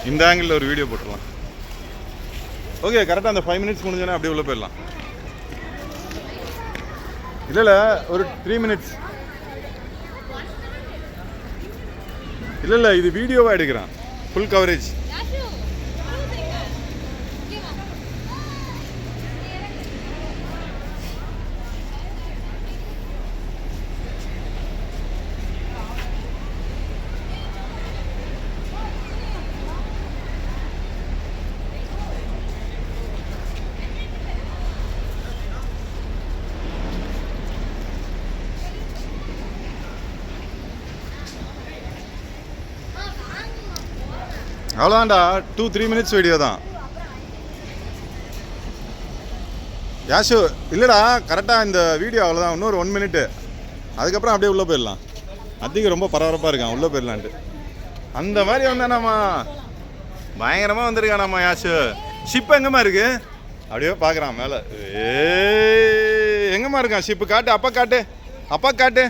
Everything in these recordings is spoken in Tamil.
இந்த ஆங்கிளில் ஒரு வீடியோ போட்டுடலாம். ஓகே, கரெக்டாக அந்த 5 மினிட்ஸ் முடிஞ்சோன்னா அப்படியே உள்ளே போயிடலாம். இல்லை ஒரு 3 மினிட்ஸ். இல்லை இது வீடியோவாக எடுக்கிறேன், ஃபுல் கவரேஜ். அவ்வளோதான்டா, 2-3 மினிட்ஸ் வீடியோ தான். யாஷு இல்லைடா, கரெக்டாக இந்த வீடியோ அவ்வளோதான். இன்னொரு 1 மினிட்டு, அதுக்கப்புறம் அப்படியே உள்ளே போயிடலாம். அதிகம் ரொம்ப பரபரப்பாக இருக்கான், உள்ளே போயிடலான்ட்டு. அந்த மாதிரி வந்தானாம்மா, பயங்கரமாக வந்திருக்கானாம்மா யாஷு. ஷிப் எங்கம்மா இருக்கு? அப்படியே பார்க்குறான் மேலே. எங்கம்மா இருக்கான் ஷிப்பு? காட்டு, அப்பா காட்டு, அப்பா காட்டு.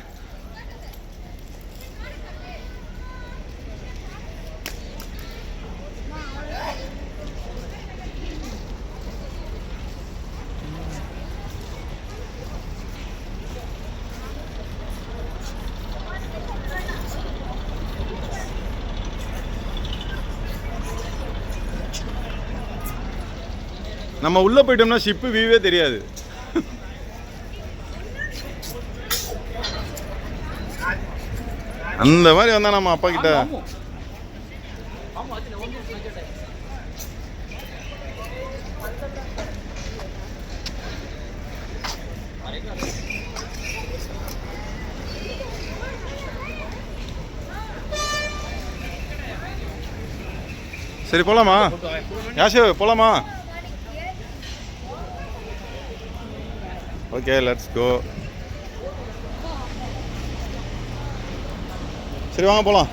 நம்ம உள்ளே போயிட்டோம்னா ஷிப்பு வியூவே தெரியாது. அந்த மாதிரி வந்தா நம்ம அப்பா கிட்ட. சரி போலாமா யாஷு, போலாமா? Okay, let's go. சரி வாங்க போகலாம்.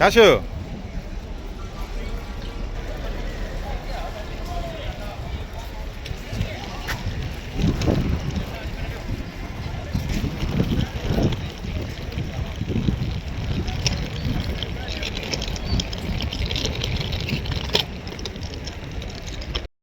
யாஷு